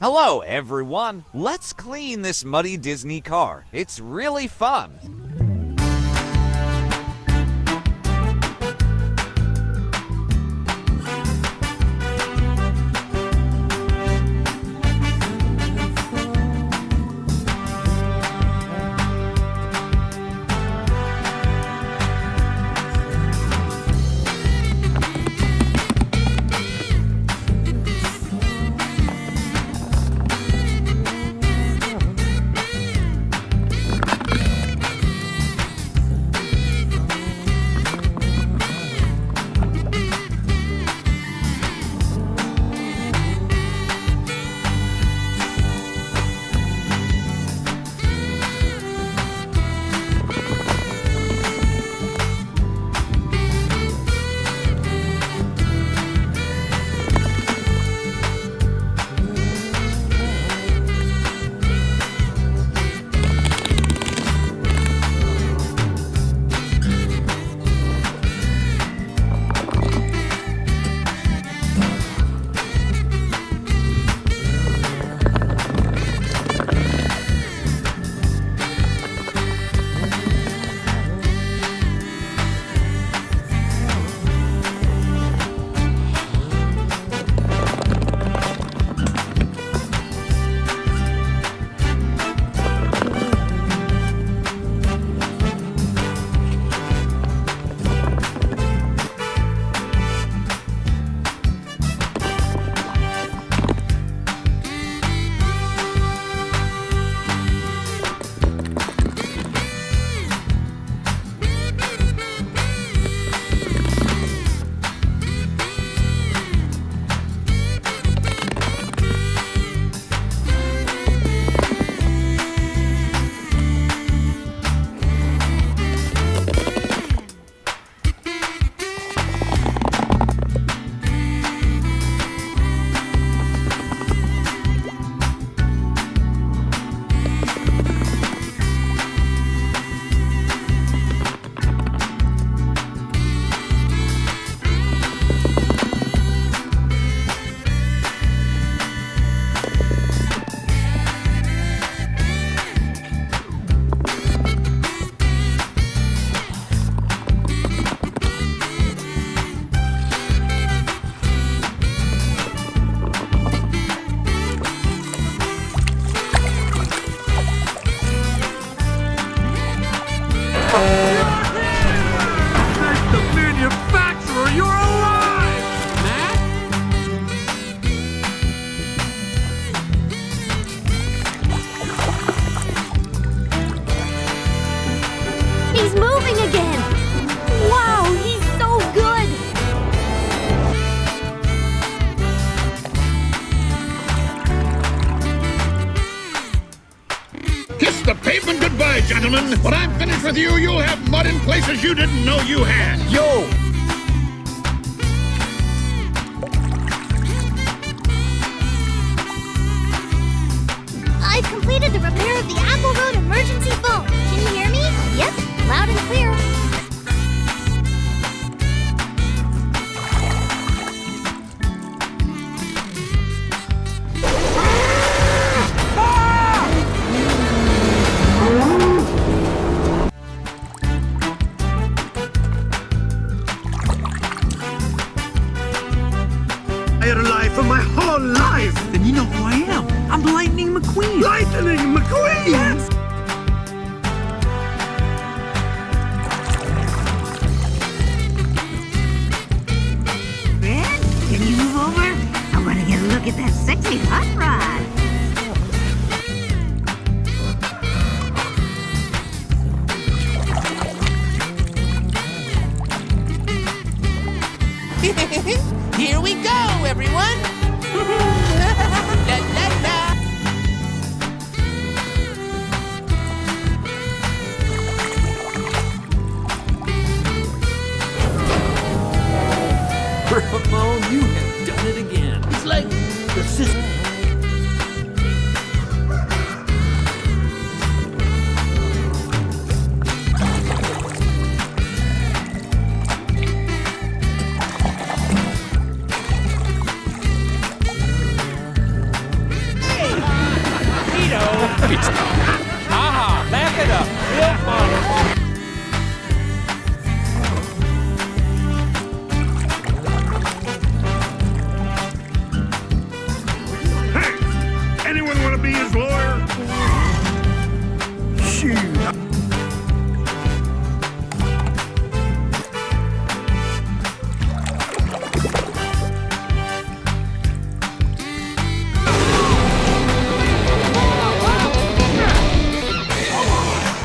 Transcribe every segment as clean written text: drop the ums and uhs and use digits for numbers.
Hello, everyone. Let's clean this muddy Disney car. It's really fun. He's moving again! Wow, he's so good! Kiss the pavement goodbye, gentlemen. When I'm finished with you, you'll have mud in places you didn't know you had. Yo! I've completed the repair of the Apple Road emergency phone. Can you hear me? Yep, loud and clear. I had a lie for my whole life! Then you know who I am. I'm Lightning McQueen. Lightning McQueen! Yes. Haha, laugh it up. Real fun. Hey, anyone want to be his lawyer? Shoot.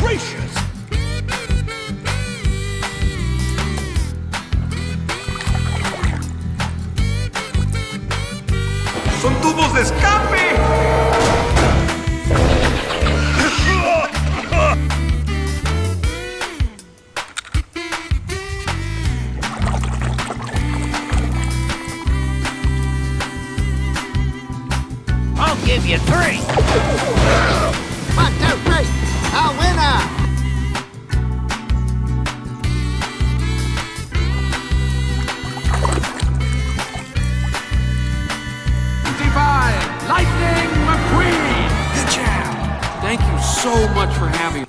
Gracious! ¡Son tubos de escape! I'll give you 3. 1, 2, 3. A winner! Lightning McQueen! Good job! Thank you so much for having me.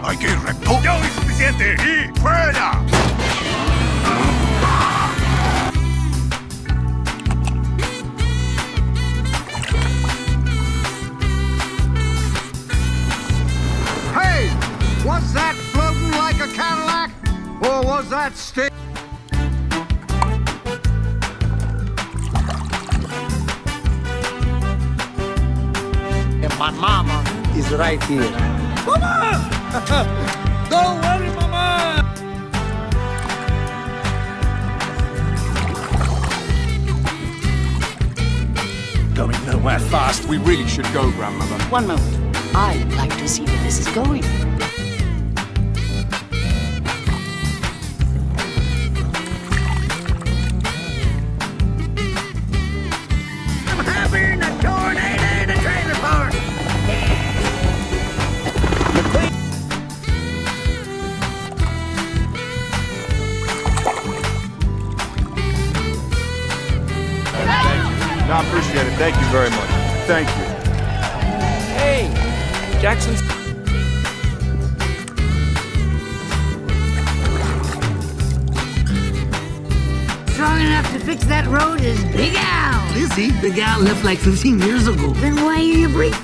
Hay que ir recto. ¡Ya es suficiente! ¡Y fuera! Hey! Was that floating like a Cadillac? Or was that stick? And my mama is right here. Mama! Don't worry, Mama! Going nowhere fast. We really should go, Grandmother. One moment. I'd like to see where this is going. I'm having a tornado in a trailer park! I appreciate it. Thank you very much. Thank you. Hey! Jackson's... Strong enough to fix that road is Big Al. Is he? Big Al left like 15 years ago. Then why are you breathing?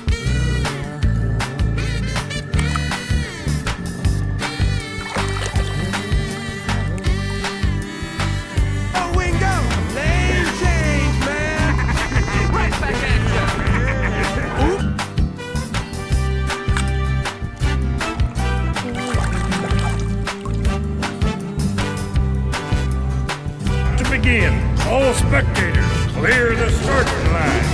To begin, all spectators, clear the starting line.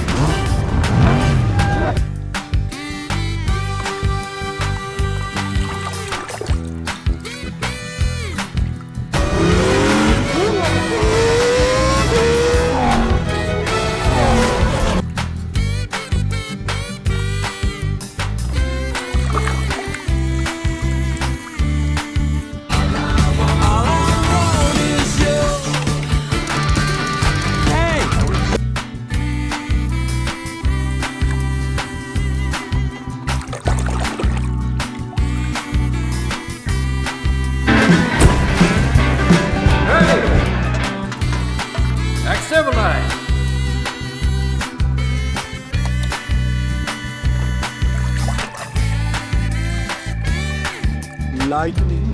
Lightning.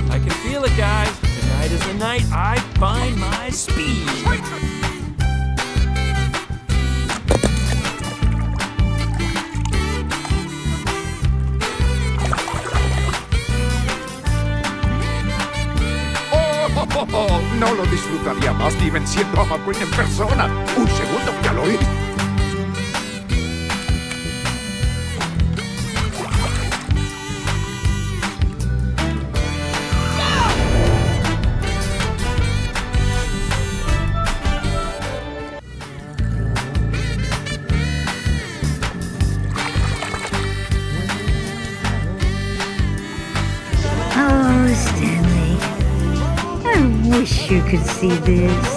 I can feel it, guys. Tonight is the night I find my speed. Steven siendo a McQueen en persona. Un segundo, ya lo oí. Oh, Stanley. I wish you could see this.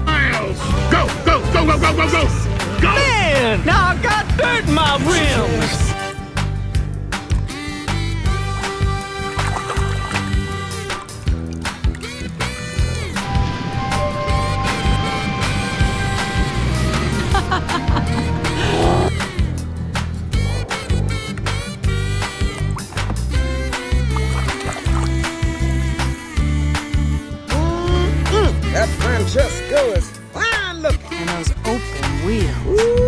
Miles! Go, go, go, go, go, go, go! Go! Man, now I got dirt in my rims. That Francesco is fine looking. And those open wheels.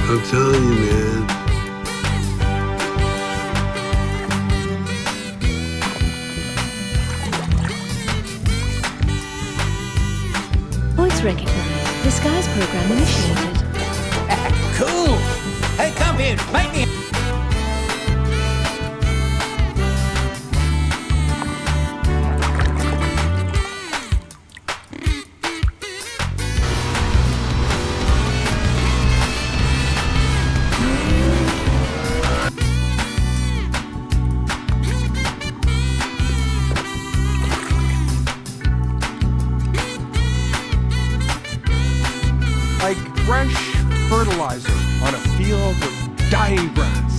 I'm telling you, man. Voice recognized. Disguise program initiated. Cool. Hey, come here. Make me. Like fresh fertilizer on a field of dying grass.